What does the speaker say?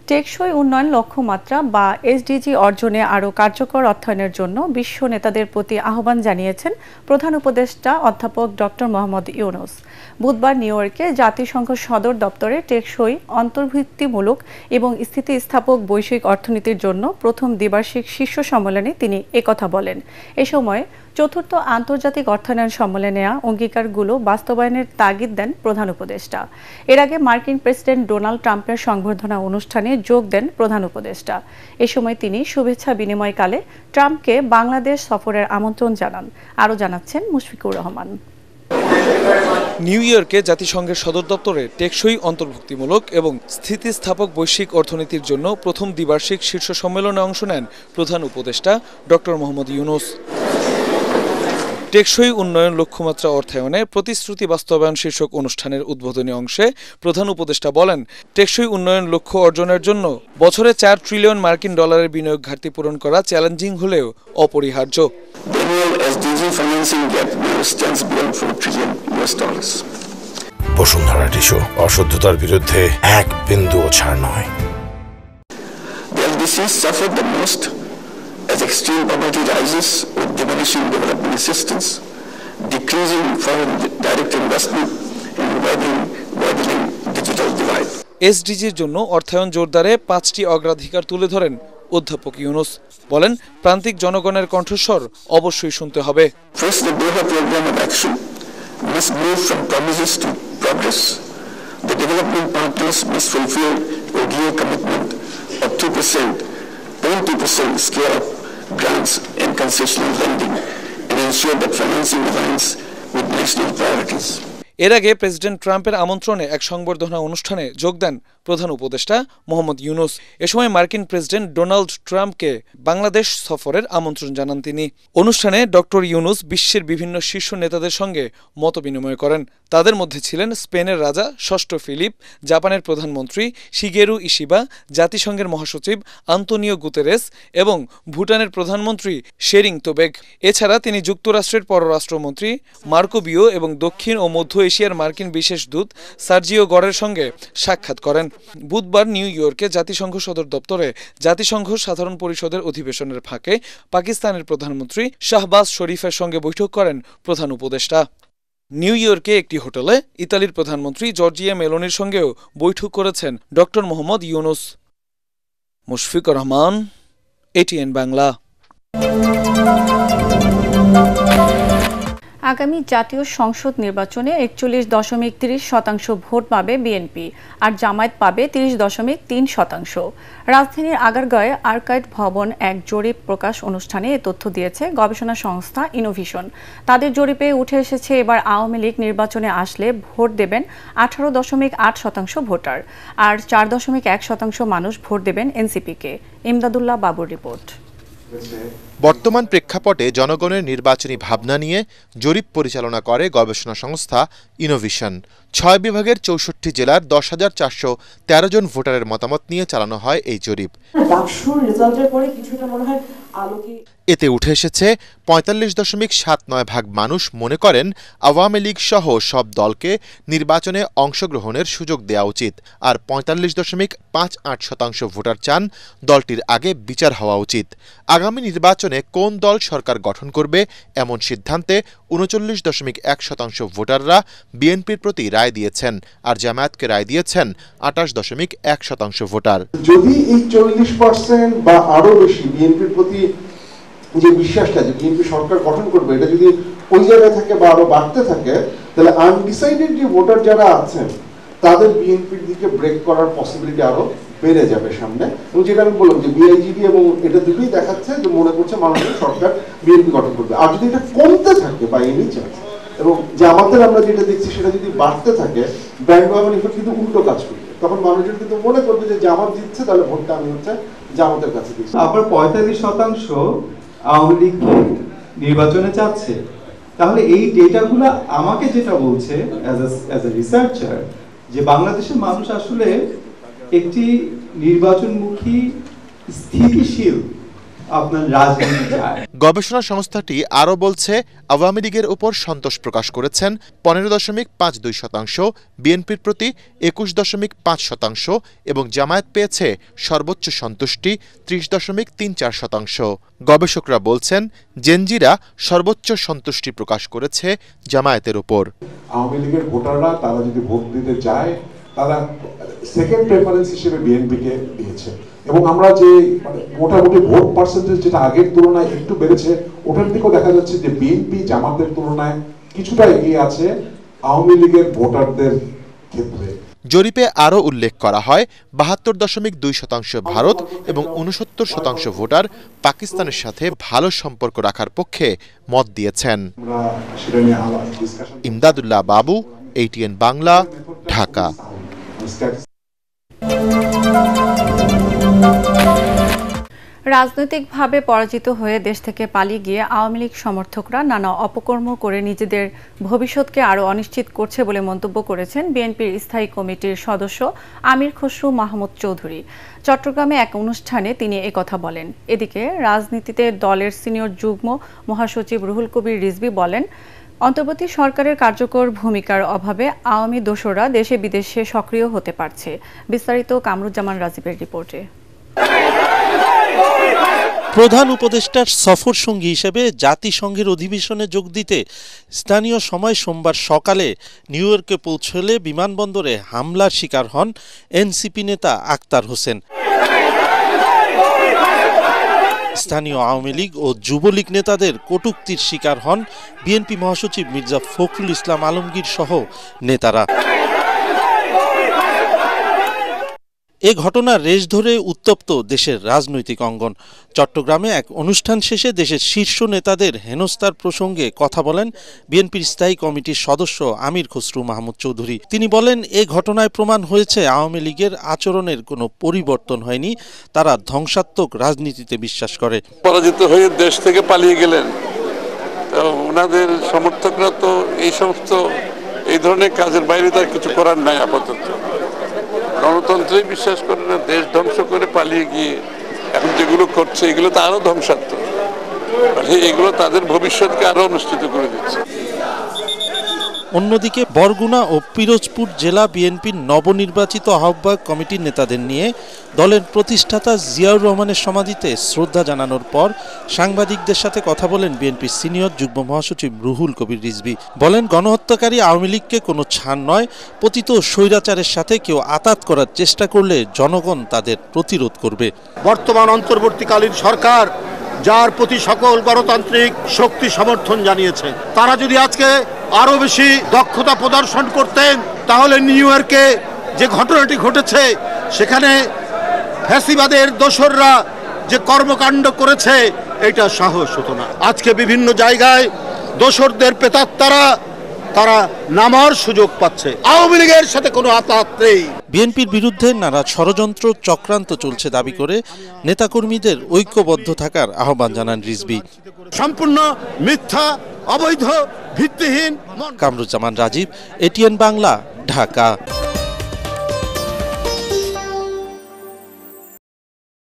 টেকসই উন্নয়ন লক্ষ্যমাত্রা বা এসডিজি অর্জনে আরও কার্যকর অর্থায়নের জন্য বিশ্ব নেতাদের প্রতি আহ্বান জানিয়েছেন প্রধান উপদেষ্টা অধ্যাপক ডক্টর মোহাম্মদ ইউনূস। বুধবার নিউ ইয়র্কে জাতিসংঘ সদর দপ্তরে টেকসই অন্তর্ভুক্তিমূলক এবং স্থিতিস্থাপক বৈশ্বিক অর্থনীতির জন্য প্রথম দ্বিবার্ষিক শীর্ষ সম্মেলনে তিনি একথা বলেন। এ সময় চতুর্থ আন্তর্জাতিক অর্থায়ন সম্মেলনে নেওয়া অঙ্গীকারগুলো বাস্তবায়নের তাগিদ দেন প্রধান উপদেষ্টা। এর আগে মার্কিন প্রেসিডেন্ট ডোনাল্ড ট্রাম্পের সংবর্ধনা অনুষ্ঠানে যোগ দেন প্রধান উপদেষ্টা। এ সময় তিনি শুভেচ্ছা বিনিময়কালে ট্রাম্পকে বাংলাদেশ সফরের আমন্ত্রণ জানান। আরও জানাচ্ছেন মুশফিকুর রহমান। নিউ ইয়র্কে জাতিসংঘের সদর দপ্তরে টেকসই অন্তর্ভুক্তিমূলক এবং স্থিতিস্থাপক বৈশ্বিক অর্থনীতির জন্য প্রথম দ্বিবার্ষিক শীর্ষ সম্মেলনে অংশ নেন প্রধান উপদেষ্টা ডক্টর মোহাম্মদ ইউনূস। টেকসই উন্নয়ন লক্ষ্যমাত্রা অর্থায়নে প্রতিশ্রুতি বাস্তবায়ন শীর্ষক অনুষ্ঠানের উদ্বোধনী অংশে প্রধান উপদেষ্টা বলেন, টেকসই উন্নয়ন লক্ষ্য অর্জনের জন্য বছরে 4 ট্রিলিয়ন মার্কিন ডলারের বিনিয়োগ ঘাটতি পূরণ করা চ্যালেঞ্জিং হলেও অপরিহার্য। বসুন্ধরা টিস্যু অশুদ্ধতার বিরুদ্ধে এক বিন্দুও ছাড় নয়। As extreme poverty rises with diminishing development assistance, decreasing foreign direct investment, and widening digital divide. এসডিজির জন্য অর্থায়ন জোরদারে 5টি অগ্রাধিকার তুলে ধরেন অধ্যাপক ইউনূস। বলেন, প্রান্তিক জনগণের কণ্ঠস্বর অবশ্যই শুনতে হবে। First, the Doha program of action must move from promises to progress. The development partners must fulfill ODA commitment of 2% scale up grants and concessional lending and ensure that financing aligns with national priorities. এর আগে president ট্রাম্পের আমন্ত্রণে এক সংবর্ধনা অনুষ্ঠানে যোগ দেন প্রধান উপদেষ্টা মোহাম্মদ ইউনূস। এ সময় মার্কিন প্রেসিডেন্ট ডোনাল্ড ট্রাম্পকে বাংলাদেশ সফরের আমন্ত্রণ জানান তিনি। অনুষ্ঠানে ডক্টর ইউনূস বিশ্বের বিভিন্ন শীর্ষ নেতাদের সঙ্গে মতবিনিময় করেন। তাদের মধ্যে ছিলেন স্পেনের রাজা ষষ্ঠ ফিলিপ, জাপানের প্রধানমন্ত্রী শিগেরু ইশিবা, জাতিসংঘের মহাসচিব আন্তোনিও গুতেরেস এবং ভুটানের প্রধানমন্ত্রী শেরিং তোবেক। এছাড়া তিনি যুক্তরাষ্ট্রের পররাষ্ট্রমন্ত্রী মার্কো বিও এবং দক্ষিণ ও মধ্য এশিয়ার মার্কিন বিশেষ দূত সার্জিও গরের সঙ্গে সাক্ষাৎ করেন। বুধবার নিউ ইয়র্কে জাতিসংঘ সদর দপ্তরে জাতিসংঘ সাধারণ পরিষদের অধিবেশনের ফাঁকে পাকিস্তানের প্রধানমন্ত্রী শাহবাজ শরীফের সঙ্গে বৈঠক করেন প্রধান উপদেষ্টা। নিউ ইয়র্কে একটি হোটেলে ইতালির প্রধানমন্ত্রী জর্জিয়া মেলোনির সঙ্গেও বৈঠক করেছেন ডক্টর মোহাম্মদ ইউনূস। মুশফিকুর রহমান, এটিএন বাংলা। আগামী জাতীয় সংসদ নির্বাচনে 41.30% ভোট পাবে বিএনপি আর জামায়াত পাবে 30.3%। রাজধানীর আগারগাঁয়ে আর্কাইভ ভবন এক জরিপ প্রকাশ অনুষ্ঠানে এ তথ্য দিয়েছে গবেষণা সংস্থা ইনোভিশন। তাদের জরিপে উঠে এসেছে, এবার আওয়ামী লীগ নির্বাচনে আসলে ভোট দেবেন 18.8% ভোটার আর 4.1% মানুষ ভোট দেবেন এনসিপিকে। ইমদাদুল্লাহ বাবুর রিপোর্ট। বর্তমান প্রেক্ষাপটে জনগণের নির্বাচনী ভাবনা নিয়ে জরিপ পরিচালনা করে গবেষণা সংস্থা ইনোভিশন। 6 বিভাগের 64 জেলার 10,413 জন ভোটারের মতামত নিয়ে চালানো হয় এই জরিপ। এতে উঠে এসেছে 45.79% মানুষ মনে করেন আওয়ামী লীগ সহ সব দলকে নির্বাচনে অংশগ্রহণের সুযোগ দেওয়া উচিত, আর 45.58% ভোটার চান দলটির আগে বিচার হওয়া উচিত। আগামী নির্বাচনে কোন দল সরকার গঠন করবে এমন সিদ্ধান্তে 39.1% ভোটাররা বিএনপির প্রতি রায় দিয়েছেন, আর জামায়াতকে রায় দিয়েছেন 28.1% ভোটার। যদি এই 40% বা আরো বেশি বিএনপির প্রতি যে বিশ্বাসটা যে বিএনপি সরকার গঠন করবে, এটা যদি ওই জায়গায় থাকে বা আরো বাড়তে থাকে, তাহলে আনডিসাইডেড যে ভোটার যারা আছেন তাদের বিএনপির দিকে ব্রেক করার পসিবিলিটি আরো বেড়ে যাবে সামনে। এবং যেটা আমি বললাম যে বিআইজিবি এবং এটা দুটোই দেখাচ্ছে যে মনে করছে মানুষের সরকার বিএনপি গঠন করবে। আর যদি এটা কমতে থাকে বা এনি চান্স, এবং জামাতের আমরা যেটা দেখছি সেটা যদি বাড়তে থাকে, ব্যান্ডওয়াগন ইফেক্ট কিন্তু উল্টো কাজ করবে। তখন মানুষজন কিন্তু মনে করবে যে জামাত জিতছে, তাহলে ভোটটা আমি হচ্ছে জামাতের কাছে দিচ্ছি। আবার 45% আওয়ামী লীগকে নির্বাচনে চাচ্ছে। তাহলে এই ডেটাগুলো আমাকে যেটা বলছে অ্যাজ এ রিসার্চার, যে বাংলাদেশের মানুষ আসলে একটি নির্বাচনমুখী স্থিতিশীল আপনার রাজনীতি চায়। গবেষণা সংস্থাটি আরও বলছে, আওয়ামী লীগের উপর সন্তোষ প্রকাশ করেছেন 15.52%, বিএনপির প্রতি 21.5% এবং জামায়াত পেয়েছে সর্বোচ্চ সন্তুষ্টি 30.34%। গবেষকরা বলছেন, জেনজিরা সর্বোচ্চ সন্তুষ্টি প্রকাশ করেছে জামায়াতের উপর। আওয়ামী লীগের ভোটাররা তারা যদি ভোট দিতে যায়, তারা সেকেন্ড প্রেফারেন্স হিসেবে বিএনপিকে দিয়েছে এবং আমরা যে মোটামুটি ভোট পার্সেন্টেজ যেটা আগের তুলনায় একটু বেড়েছে, ওটার দিকেও দেখা যাচ্ছে যে বিএনপি জামাতের তুলনায় কিছুটা এগিয়ে আছে আওয়ামী লীগের ভোটারদের ক্ষেত্রে। জরিপে আরও উল্লেখ করা হয় 72.2% ভারত এবং 69% ভোটার পাকিস্তানের সাথে ভালো সম্পর্ক রাখার পক্ষে মত দিয়েছেন। ইমদাদুল্লাহ বাবু, ATN বাংলা, ঢাকা। রাজনৈতিকভাবে পরাজিত হয়ে দেশ থেকে পালিয়ে গিয়ে আওয়ামী লীগ সমর্থকরা নানা অপকর্ম করে নিজেদের ভবিষ্যৎকে আরও অনিশ্চিত করছে বলে মন্তব্য করেছেন বিএনপির স্থায়ী কমিটির সদস্য আমির খসরু মাহমুদ চৌধুরী। চট্টগ্রামে এক অনুষ্ঠানে তিনি একথা বলেন। এদিকে রাজনীতিতে দলের সিনিয়র যুগ্ম মহাসচিব রুহুল কবির রিজভী বলেন, অন্তর্বর্তী সরকারের কার্যকর ভূমিকার অভাবে আওয়ামী দোসররা দেশে বিদেশে সক্রিয় হতে পারছে। বিস্তারিত কামরুজ্জামান রাজীবের রিপোর্টে। প্রধান উপদেষ্টার সফর সঙ্গী হিসেবে জাতিসংঘের অধিবেশনে যোগ দিতে স্থানীয় সময় সোমবার সকালে নিউ ইয়র্কে পৌঁছলে বিমানবন্দরে হামলার শিকার হন এনসিপি নেতা আক্তার হোসেন। স্থানীয় আওয়ামী লীগ ও যুবলীগ নেতাদের কটূক্তির শিকার হন বিএনপি মহাসচিব মির্জা ফখরুল ইসলাম আলমগীর সহ নেতারা। এ ঘটনার রেশ ধরে উত্তপ্ত দেশের রাজনৈতিক অঙ্গন। চট্টগ্রামে এক অনুষ্ঠান শেষে দেশের শীর্ষ নেতাদের হেনস্থার প্রসঙ্গে কথা বলেন বিএনপির স্থায়ী কমিটির সদস্য আমির খসরু মাহমুদ চৌধুরী। তিনি বলেন, এ ঘটনায় প্রমাণ হয়েছে আওয়ামী লীগের আচরণের কোনো পরিবর্তন হয়নি, তারা ধ্বংসাত্মক রাজনীতিতে বিশ্বাস করে। পরাজিত হয়ে দেশ থেকে পালিয়ে গেলেন, ওনাদের সমর্থকরা তো এই ধরনের কাজের বাইরে তার কিছু করার নাই। আপাতত গণতন্ত্রেই বিশ্বাস করে না, দেশ ধ্বংস করে পালিয়ে গিয়ে এখন যেগুলো করছে এগুলো তো আরো ধ্বংসাত্মক, এগুলো তাদের ভবিষ্যৎকে আরো অনুষ্ঠিত করে দিচ্ছে। অন্যদিকে বরগুনা ও পিরোজপুর জেলা বিএনপির নবনির্বাচিত আহ্বায়ক কমিটির নেতাদের নিয়ে দলের প্রতিষ্ঠাতা জিয়াউর রহমানের সমাধিতে শ্রদ্ধা জানানোর পর সাংবাদিকদের সাথে কথা বলেন বিএনপির সিনিয়র যুগ্ম মহাসচিব রুহুল কবির রিজভী। বলেন, গণহত্যাকারী আওয়ামী লীগকে কোনো ছাড় নয়, পতিত স্বৈরাচারের সাথে কেউ আতাত করার চেষ্টা করলে জনগণ তাদের প্রতিরোধ করবে। বর্তমান অন্তর্বর্তীকালীন সরকার যার প্রতি সকল গণতান্ত্রিক শক্তি সমর্থন জানিয়েছে, তারা যদি আজকে আরো বেশি দক্ষতা প্রদর্শন করতেন, তাহলে নিউ ইয়র্কে যে ঘটনাটি ঘটেছে সেখানে ফ্যাসিবাদের দোসররা যে কর্মকাণ্ড করেছে এটা সাহস হতো না। আজকে বিভিন্ন জায়গায় দোসরদের প্রেতাত্মারা তারা নামার সুযোগ পাচ্ছে, আওয়ামী লীগের সাথে কোনো আতাত নেই। বিএনপির বিরুদ্ধে নানা ষড়যন্ত্র চক্রান্ত চলছে দাবি করে নেতাকর্মীদের ঐক্যবদ্ধ থাকার আহ্বান জানান রিজভী। সম্পূর্ণ মিথ্যা, অবৈধ, ভিত্তিহীন। কামরুজ্জামান রাজীব, ATN বাংলা, ঢাকা।